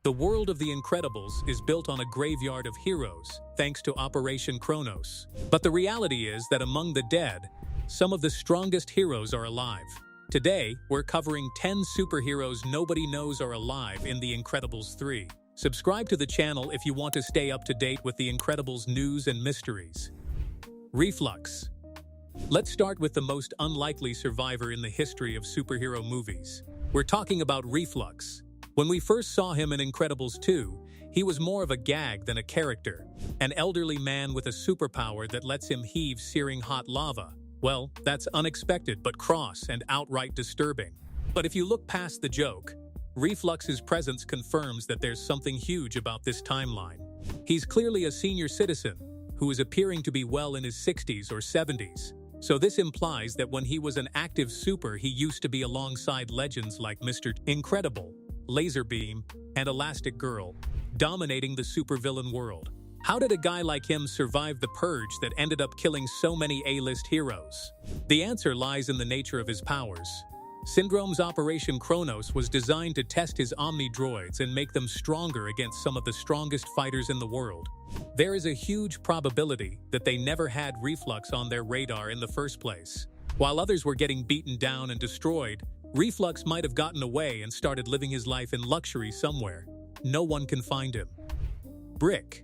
The world of the Incredibles is built on a graveyard of heroes, thanks to Operation Kronos. But the reality is that among the dead, some of the strongest heroes are alive. Today, we're covering 10 superheroes nobody knows are alive in The Incredibles 3. Subscribe to the channel if you want to stay up to date with The Incredibles news and mysteries. Reflux. Let's start with the most unlikely survivor in the history of superhero movies. We're talking about Reflux. When we first saw him in Incredibles 2, he was more of a gag than a character. An elderly man with a superpower that lets him heave searing hot lava. Well, that's unexpected but cross and outright disturbing. But if you look past the joke, Reflux's presence confirms that there's something huge about this timeline. He's clearly a senior citizen who is appearing to be well in his 60s or 70s. So this implies that when he was an active super, he used to be alongside legends like Mr. Incredible, Gazerbeam, and Elastic Girl, dominating the supervillain world. How did a guy like him survive the purge that ended up killing so many A-list heroes? The answer lies in the nature of his powers. Syndrome's Operation Kronos was designed to test his Omni-droids and make them stronger against some of the strongest fighters in the world. There is a huge probability that they never had Reflux on their radar in the first place. While others were getting beaten down and destroyed, Reflux might have gotten away and started living his life in luxury somewhere. No one can find him. Brick.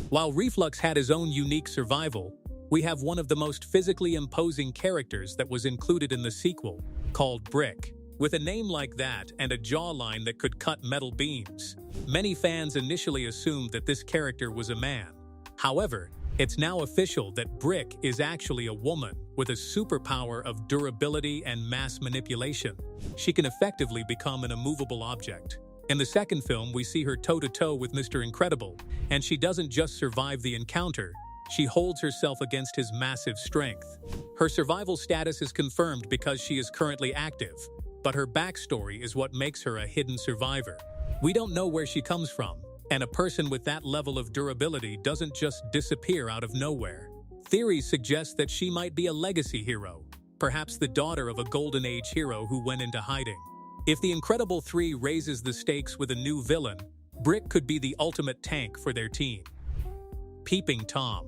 While Reflux had his own unique survival, we have one of the most physically imposing characters that was included in the sequel, called Brick. With a name like that and a jawline that could cut metal beams, many fans initially assumed that this character was a man. However, it's now official that Brick is actually a woman with a superpower of durability and mass manipulation. She can effectively become an immovable object. In the second film, we see her toe-to-toe with Mr. Incredible, and she doesn't just survive the encounter, she holds herself against his massive strength. Her survival status is confirmed because she is currently active, but her backstory is what makes her a hidden survivor. We don't know where she comes from, and a person with that level of durability doesn't just disappear out of nowhere. Theories suggest that she might be a legacy hero, perhaps the daughter of a Golden Age hero who went into hiding. If The Incredible 3 raises the stakes with a new villain, Brick could be the ultimate tank for their team. Peeping Tom.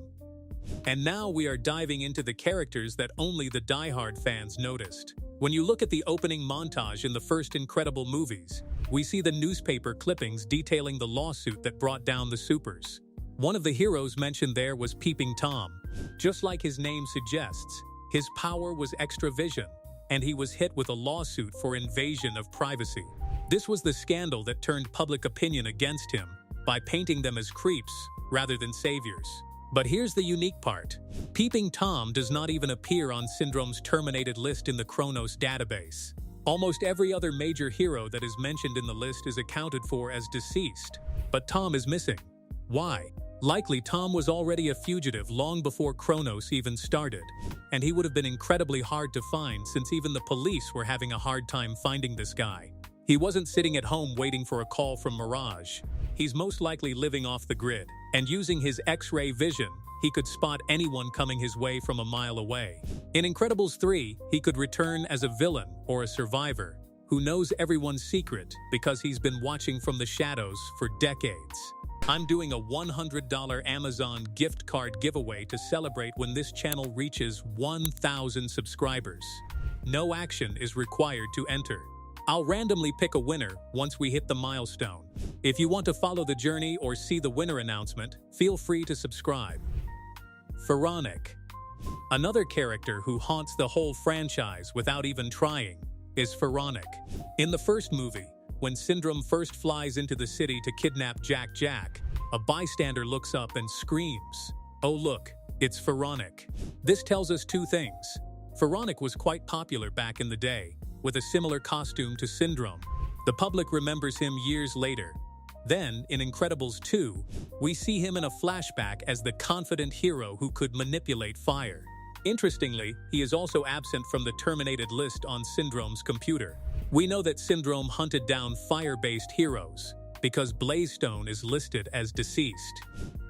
And now we are diving into the characters that only the die-hard fans noticed. When you look at the opening montage in the first Incredible movies, we see the newspaper clippings detailing the lawsuit that brought down the supers. One of the heroes mentioned there was Peeping Tom. Just like his name suggests, his power was extra vision, and he was hit with a lawsuit for invasion of privacy. This was the scandal that turned public opinion against him by painting them as creeps rather than saviors. But here's the unique part. Peeping Tom does not even appear on Syndrome's terminated list in the Chronos database. Almost every other major hero that is mentioned in the list is accounted for as deceased, but Tom is missing. Why? Likely Tom was already a fugitive long before Kronos even started, and he would have been incredibly hard to find since even the police were having a hard time finding this guy. He wasn't sitting at home waiting for a call from Mirage. He's most likely living off the grid, and using his X-ray vision, he could spot anyone coming his way from a mile away. In Incredibles 3, he could return as a villain or a survivor who knows everyone's secret because he's been watching from the shadows for decades. I'm doing a $100 Amazon gift card giveaway to celebrate when this channel reaches 1,000 subscribers. No action is required to enter. I'll randomly pick a winner once we hit the milestone. If you want to follow the journey or see the winner announcement, feel free to subscribe. Feronic. Another character who haunts the whole franchise without even trying is Feronic. In the first movie, when Syndrome first flies into the city to kidnap Jack, a bystander looks up and screams, "Oh look, it's Feronic." This tells us two things. Feronic was quite popular back in the day, with a similar costume to Syndrome. The public remembers him years later. Then, in Incredibles 2, we see him in a flashback as the confident hero who could manipulate fire. Interestingly, he is also absent from the terminated list on Syndrome's computer. We know that Syndrome hunted down fire-based heroes, because Blazestone is listed as deceased.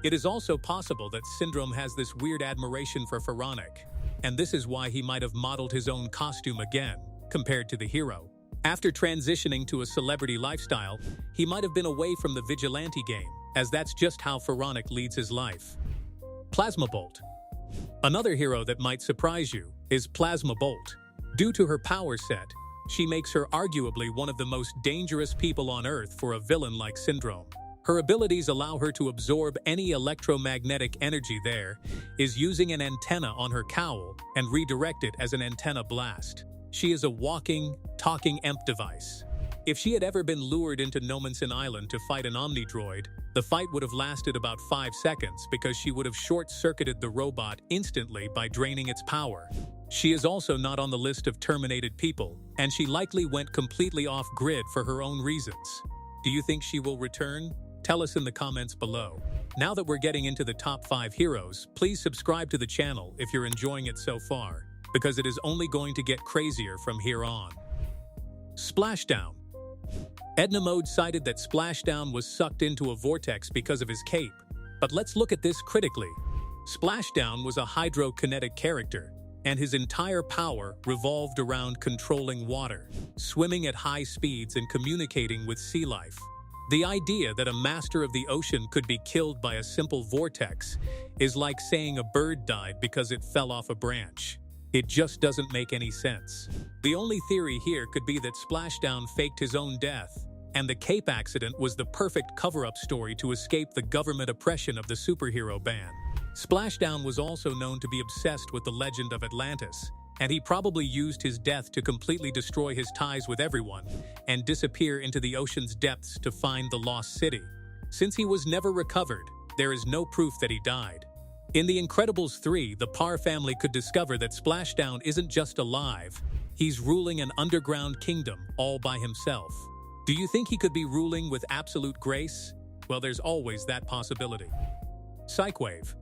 It is also possible that Syndrome has this weird admiration for Feronic, and this is why he might have modeled his own costume again, compared to the hero. After transitioning to a celebrity lifestyle, he might have been away from the vigilante game, as that's just how Feronic leads his life. Plasma Bolt. Another hero that might surprise you is Plasma Bolt. Due to her power set, she makes her arguably one of the most dangerous people on Earth for a villain like Syndrome. Her abilities allow her to absorb any electromagnetic energy there, is using an antenna on her cowl and redirect it as an antenna blast. She is a walking, talking EMP device. If she had ever been lured into Nomensen Island to fight an Omnidroid, the fight would have lasted about 5 seconds because she would have short-circuited the robot instantly by draining its power. She is also not on the list of terminated people, and she likely went completely off-grid for her own reasons. Do you think she will return? Tell us in the comments below. Now that we're getting into the top 5 heroes, please subscribe to the channel if you're enjoying it so far, because it is only going to get crazier from here on. Splashdown. Edna Mode cited that Splashdown was sucked into a vortex because of his cape, but let's look at this critically. Splashdown was a hydrokinetic character, and his entire power revolved around controlling water, swimming at high speeds and communicating with sea life. The idea that a master of the ocean could be killed by a simple vortex is like saying a bird died because it fell off a branch. It just doesn't make any sense. The only theory here could be that Splashdown faked his own death, and the cape accident was the perfect cover-up story to escape the government oppression of the superhero ban. Splashdown was also known to be obsessed with the legend of Atlantis, and he probably used his death to completely destroy his ties with everyone and disappear into the ocean's depths to find the lost city. Since he was never recovered, there is no proof that he died. In The Incredibles 3, the Parr family could discover that Splashdown isn't just alive, he's ruling an underground kingdom all by himself. Do you think he could be ruling with absolute grace? Well, there's always that possibility. Psych Wave.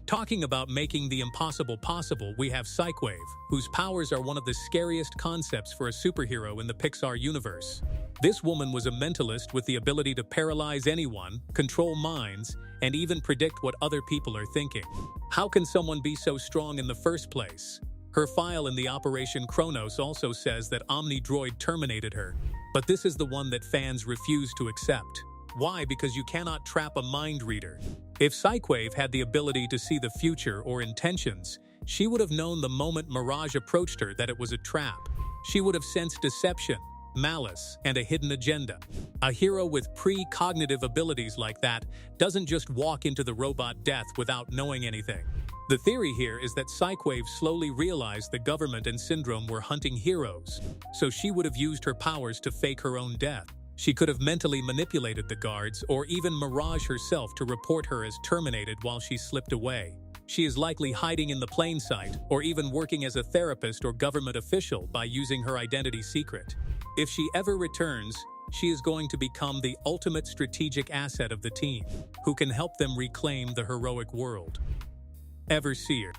Talking about making the impossible possible, we have Psych Wave, whose powers are one of the scariest concepts for a superhero in the Pixar universe. This woman was a mentalist with the ability to paralyze anyone, control minds, and even predict what other people are thinking. How can someone be so strong in the first place? Her file in the Operation Kronos also says that Omnidroid terminated her, but this is the one that fans refuse to accept. Why? Because you cannot trap a mind reader. If Psychwave had the ability to see the future or intentions, she would have known the moment Mirage approached her that it was a trap. She would have sensed deception, malice, and a hidden agenda. A hero with precognitive abilities like that doesn't just walk into the robot death without knowing anything. The theory here is that Psychwave slowly realized the government and Syndrome were hunting heroes, so she would have used her powers to fake her own death. She could have mentally manipulated the guards or even Mirage herself to report her as terminated while she slipped away. She is likely hiding in the plain sight or even working as a therapist or government official by using her identity secret. If she ever returns, she is going to become the ultimate strategic asset of the team, who can help them reclaim the heroic world. Everseer.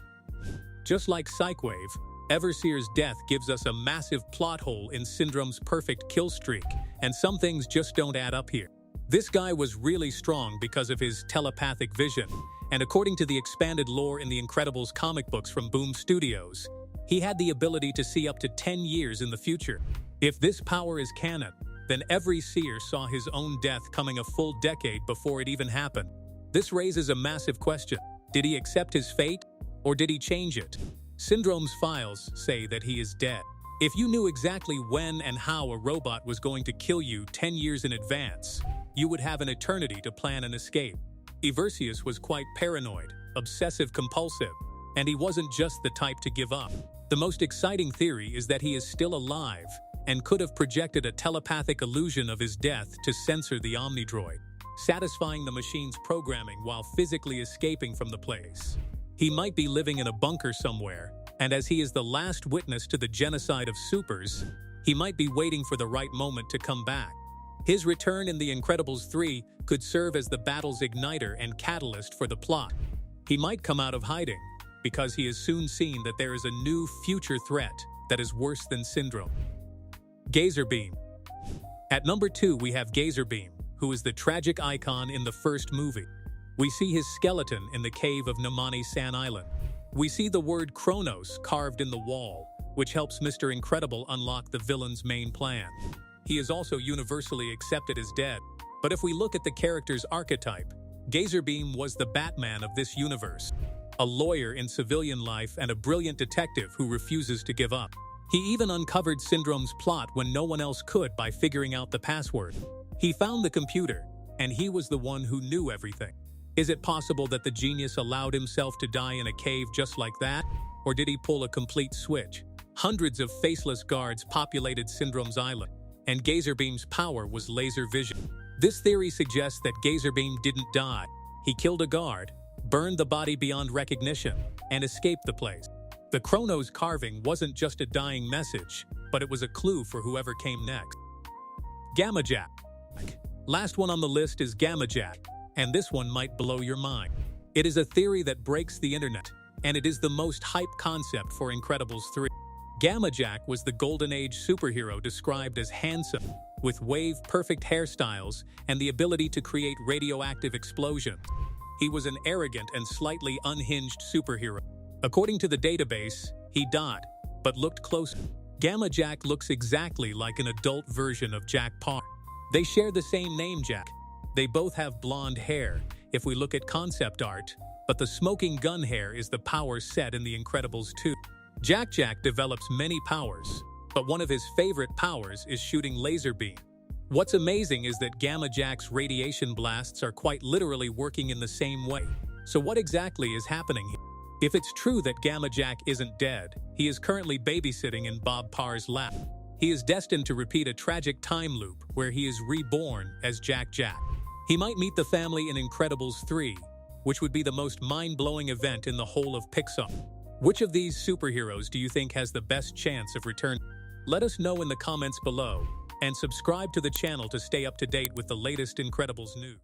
Just like Psychwave, Everseer's death gives us a massive plot hole in Syndrome's perfect kill streak, and some things just don't add up here. This guy was really strong because of his telepathic vision, and according to the expanded lore in the Incredibles comic books from Boom Studios, he had the ability to see up to 10 years in the future. If this power is canon, then Everseer saw his own death coming a full decade before it even happened. This raises a massive question. Did he accept his fate, or did he change it? Syndrome's files say that he is dead. If you knew exactly when and how a robot was going to kill you 10 years in advance, you would have an eternity to plan an escape. Everseer was quite paranoid, obsessive-compulsive, and he wasn't just the type to give up. The most exciting theory is that he is still alive and could have projected a telepathic illusion of his death to censor the Omnidroid, satisfying the machine's programming while physically escaping from the place. He might be living in a bunker somewhere, and as he is the last witness to the genocide of supers, he might be waiting for the right moment to come back. His return in The Incredibles 3 could serve as the battle's igniter and catalyst for the plot. He might come out of hiding, because he has soon seen that there is a new future threat that is worse than Syndrome. Gazerbeam. At number 2, we have Gazerbeam, who is the tragic icon in the first movie. We see his skeleton in the cave of Namani San Island. We see the word Chronos carved in the wall, which helps Mr. Incredible unlock the villain's main plan. He is also universally accepted as dead. But if we look at the character's archetype, Gazerbeam was the Batman of this universe. A lawyer in civilian life and a brilliant detective who refuses to give up. He even uncovered Syndrome's plot when no one else could by figuring out the password. He found the computer, and he was the one who knew everything. Is it possible that the genius allowed himself to die in a cave just like that? Or did he pull a complete switch? Hundreds of faceless guards populated Syndrome's island, and Gazerbeam's power was laser vision. This theory suggests that Gazerbeam didn't die. He killed a guard, burned the body beyond recognition, and escaped the place. The Kronos carving wasn't just a dying message, but it was a clue for whoever came next. Gamma Jack. Last one on the list is Gamma Jack, and this one might blow your mind. It is a theory that breaks the internet, and it is the most hyped concept for Incredibles 3. Gamma Jack was the Golden Age superhero described as handsome, with wave-perfect hairstyles and the ability to create radioactive explosions. He was an arrogant and slightly unhinged superhero. According to the database, he died, but looked closer. Gamma Jack looks exactly like an adult version of Jack Parr. They share the same name, Jack. They both have blonde hair, if we look at concept art, but the smoking gun hair is the power set in The Incredibles 2. Jack develops many powers, but one of his favorite powers is shooting laser beam. What's amazing is that Gamma Jack's radiation blasts are quite literally working in the same way. So what exactly is happening here? If it's true that Gamma Jack isn't dead, he is currently babysitting in Bob Parr's lap. He is destined to repeat a tragic time loop where he is reborn as Jack. He might meet the family in Incredibles 3, which would be the most mind-blowing event in the whole of Pixar. Which of these superheroes do you think has the best chance of return? Let us know in the comments below, and subscribe to the channel to stay up to date with the latest Incredibles news.